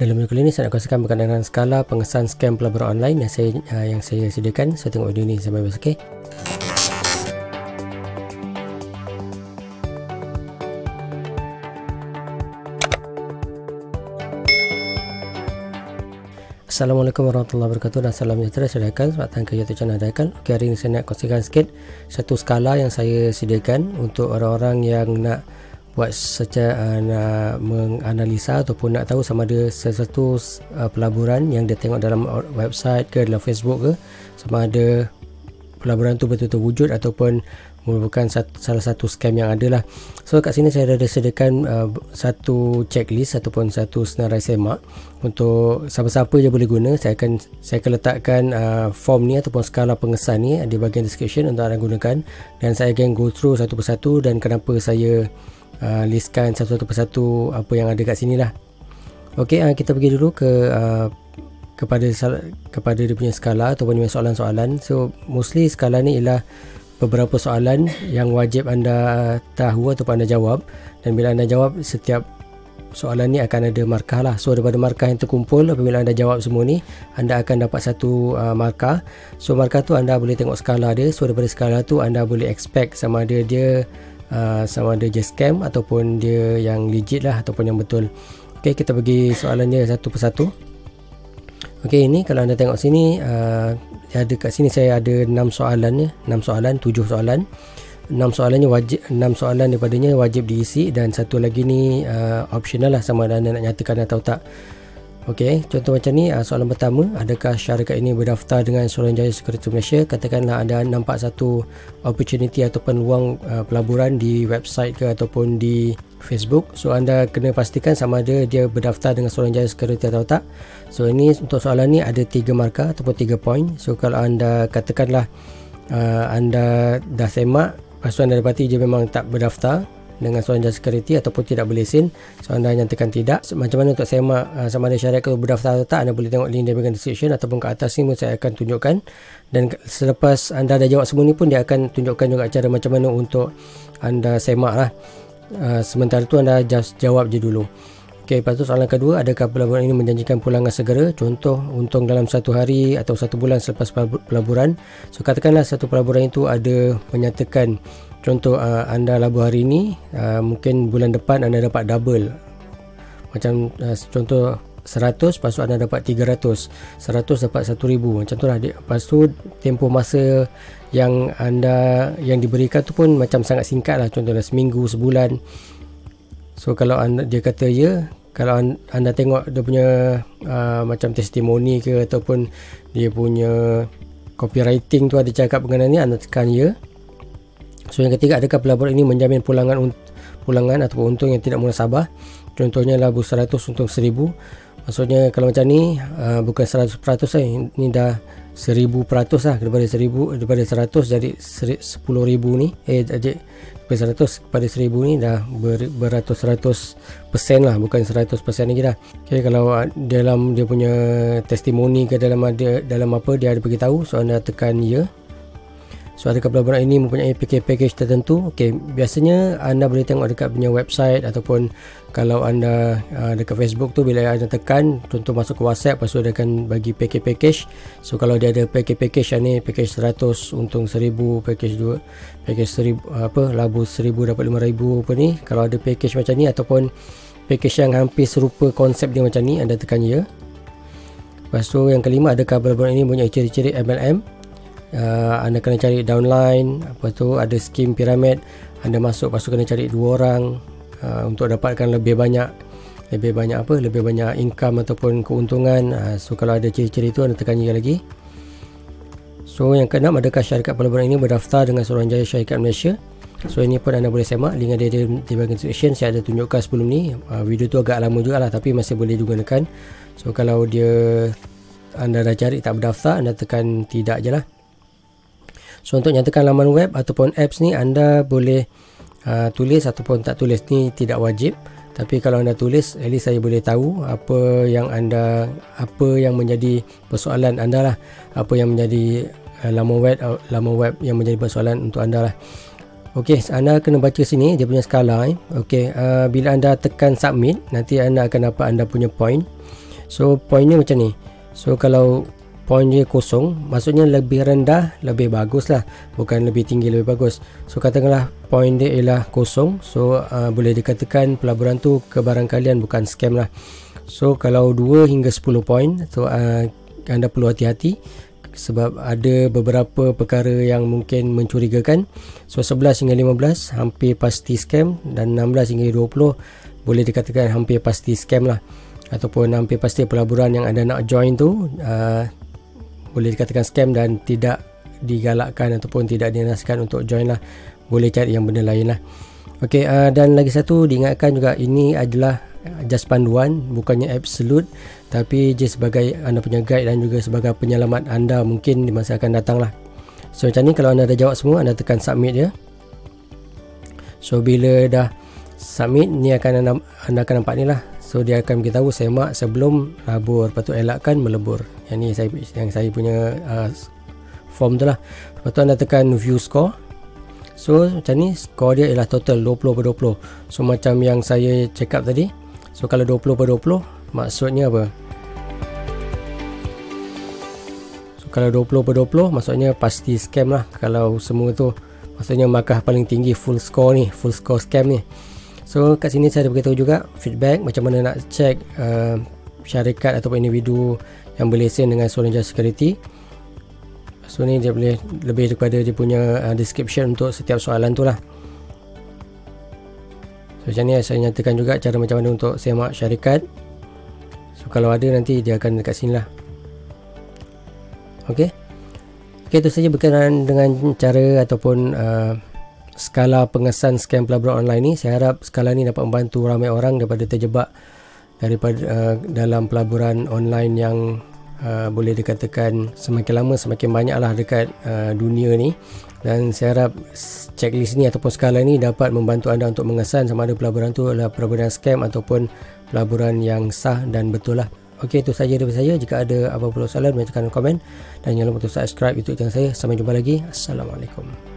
Dalam video kali ini saya nak kongsikan berkaitan dengan skala pengesan scam pelaburan online yang saya sediakan. So tengok video ni sampai habis, okey. Assalamualaikum warahmatullahi wabarakatuh dan salam sejahtera. Saya Daikal, selamat datang ke YouTube channel Daikal. Okay, hari ini saya nak kongsikan sikit satu skala yang saya sediakan untuk orang-orang yang nak buat nak menganalisa ataupun nak tahu sama ada sesuatu pelaburan yang dia tengok dalam website ke dalam Facebook ke, sama ada pelaburan tu betul-betul wujud ataupun merupakan salah satu scam yang ada lah. So kat sini saya ada sediakan satu checklist ataupun satu senarai semak untuk siapa-siapa je boleh guna. Saya akan letakkan form ni ataupun skala pengesan ni di bahagian description untuk anda gunakan, dan saya akan go through satu persatu dan kenapa saya listkan satu-satu persatu apa yang ada kat sini lah. Okey, kita pergi dulu kepada dia punya skala ataupun soalan-soalan. So mostly skala ni ialah beberapa soalan yang wajib anda tahu ataupun anda jawab, dan bila anda jawab setiap soalan ni akan ada markah lah. So daripada markah yang terkumpul, apabila anda jawab semua ni, anda akan dapat satu markah. So markah tu anda boleh tengok skala dia. So daripada skala tu anda boleh expect sama ada dia scam ataupun dia yang legit lah ataupun yang betul. Okey, kita pergi soalan dia satu persatu. Okey, ini kalau anda tengok sini, ada kat sini saya ada 6 soalan, 7 soalan. 6 soalannya wajib, 6 soalan daripadanya wajib diisi, dan satu lagi ni optional lah, sama ada anda nak nyatakan atau tak. Okey, contoh macam ni, soalan pertama, adakah syarikat ini berdaftar dengan Suruhanjaya Sekuritas Malaysia? Katakanlah anda nampak satu opportunity ataupun peluang pelaburan di website ke ataupun di Facebook. So anda kena pastikan sama ada dia berdaftar dengan Suruhanjaya Sekuritas atau tak. So ini untuk soalan ni ada 3 markah ataupun 3 poin. So kalau anda katakanlah anda dah semak, lepas tu anda dapati dia memang tak berdaftar dengan Suruhanjaya Security ataupun tidak berlesen, so anda nyatakan tidak. So, macam mana untuk semak sama ada syarikat berdaftar atau tak? Anda boleh tengok link di bahagian description ataupun ke atas ni pun saya akan tunjukkan, dan selepas anda dah jawab semua ni pun dia akan tunjukkan juga cara macam mana untuk anda semak lah. Sementara tu anda just jawab je dulu. Okey, lepas tu soalan kedua, adakah pelaburan ini menjanjikan pulangan segera? Contoh, untung dalam 1 hari atau 1 bulan selepas pelaburan. So katakanlah satu pelaburan itu ada menyatakan, contoh anda labur hari ini, mungkin bulan depan anda dapat double. Macam contoh 100, lepas tu anda dapat 300, 100 dapat 1000, macam tu lah. Lepas tu tempoh masa yang diberikan tu pun macam sangat singkat lah, contohnya seminggu, sebulan. So kalau dia kata ya, kalau anda tengok dia punya macam testimoni ke ataupun dia punya copywriting tu ada cakap mengenai ni, anda tekan ya. So yang ketiga, adakah pelaburan ini menjamin pulangan ataupun untung yang tidak munasabah? Contohnya labur 100 untung 1000. Maksudnya kalau macam ni bukan 100% lah, ini dah 1000% lah. Daripada 100 jadi 10,000 ni, jadi daripada 100 kepada 1000 ni dah beratus-ratus persen lah, bukan 100% lagi dah. Okay, kalau dalam dia punya testimoni ke dalam apa dia ada beritahu, so anda tekan ya. So adakah pelaburan ini mempunyai package tertentu? Okey, biasanya anda boleh tengok dekat punya website ataupun kalau anda dekat Facebook tu, bila anda tekan contoh masuk ke WhatsApp, lepas tu dia akan bagi package. So kalau dia ada package ni, package 100 untung 1000, package 2, package 1000 labur 1000 dapat 5000 apa ni. Kalau ada package macam ni ataupun package yang hampir serupa konsep dia macam ni, anda tekan ya. Lepas tu yang kelima, adakah pelaburan ini mempunyai ciri-ciri MLM? Anda kena cari downline, lepas tu ada skim piramid, anda masuk, lepas tu kena cari 2 orang untuk dapatkan lebih banyak income ataupun keuntungan. So kalau ada ciri-ciri itu, anda tekan ya lagi. So yang keenam, adakah syarikat pelaburan ini berdaftar dengan Suruhanjaya Syarikat Malaysia? So ini pun anda boleh semak, link ada di bahagian description. Saya ada tunjukkan sebelum ni, video tu agak lama jugalah tapi masih boleh digunakan. So kalau anda dah cari tak berdaftar, anda tekan tidak je lah. So untuk nyatakan laman web ataupun apps ni, anda boleh tulis ataupun tak tulis, ni tidak wajib. Tapi kalau anda tulis, at least saya boleh tahu apa yang menjadi persoalan anda lah, apa yang menjadi laman web yang menjadi persoalan untuk anda lah. Okey, anda kena baca sini dia punya skala. Okey, bila anda tekan submit, nanti anda akan dapat anda punya point. So poinnya macam ni. So kalau poin dia kosong, maksudnya lebih rendah lebih bagus lah, bukan lebih tinggi lebih bagus. So katakanlah poin dia ialah kosong, so boleh dikatakan pelaburan tu kebarang kalian, bukan scam lah. So kalau 2 hingga 10 poin, so anda perlu hati-hati sebab ada beberapa perkara yang mungkin mencurigakan. So 11 hingga 15 hampir pasti scam, dan 16 hingga 20 boleh dikatakan hampir pasti scam lah, ataupun hampir pasti pelaburan yang anda nak join tu boleh dikatakan scam dan tidak digalakkan ataupun tidak dinasihatkan untuk join lah. Boleh cari yang benda lain lah. Okey, dan lagi satu diingatkan juga, ini adalah just panduan, bukannya absolute, tapi je sebagai anda punya guide dan juga sebagai penyelamat anda mungkin di masa akan datang lah. So macam ni, kalau anda dah jawab semua, anda tekan submit ya. So bila dah submit, ni akan anda akan nampak ni lah. So dia akan beritahu semak sebelum labur, lepas tu elakkan melebur. Yang ni yang saya punya form tu lah. Lepas tu anda tekan view score. So macam ni, skor dia ialah total 20/20. So macam yang saya check up tadi. So kalau 20/20 maksudnya apa? So kalau 20/20 maksudnya pasti scam lah. Kalau semua tu maksudnya markah paling tinggi, full score ni, full score scam ni. So kat sini saya ada beritahu juga feedback macam mana nak check syarikat ataupun individu yang berlesen dengan Suruhanjaya Security. So ni dia boleh lebih daripada dia punya description untuk setiap soalan tu lah. So macam ni saya nyatakan juga cara macam mana untuk semak syarikat. So kalau ada nanti dia akan dekat sini lah. Ok, itu saja berkenaan dengan cara ataupun skala pengesan scam pelaburan online ni. Saya harap skala ni dapat membantu ramai orang daripada terjebak daripada dalam pelaburan online yang boleh dikatakan semakin lama semakin banyak lah dekat dunia ni. Dan saya harap checklist ni ataupun skala ni dapat membantu anda untuk mengesan sama ada pelaburan tu adalah pelaburan scam ataupun pelaburan yang sah dan betul lah. Ok, itu saja daripada saya. Jika ada apa-apa soalan, boleh tekan komen dan jangan lupa untuk subscribe YouTube channel saya. Sampai jumpa lagi. Assalamualaikum.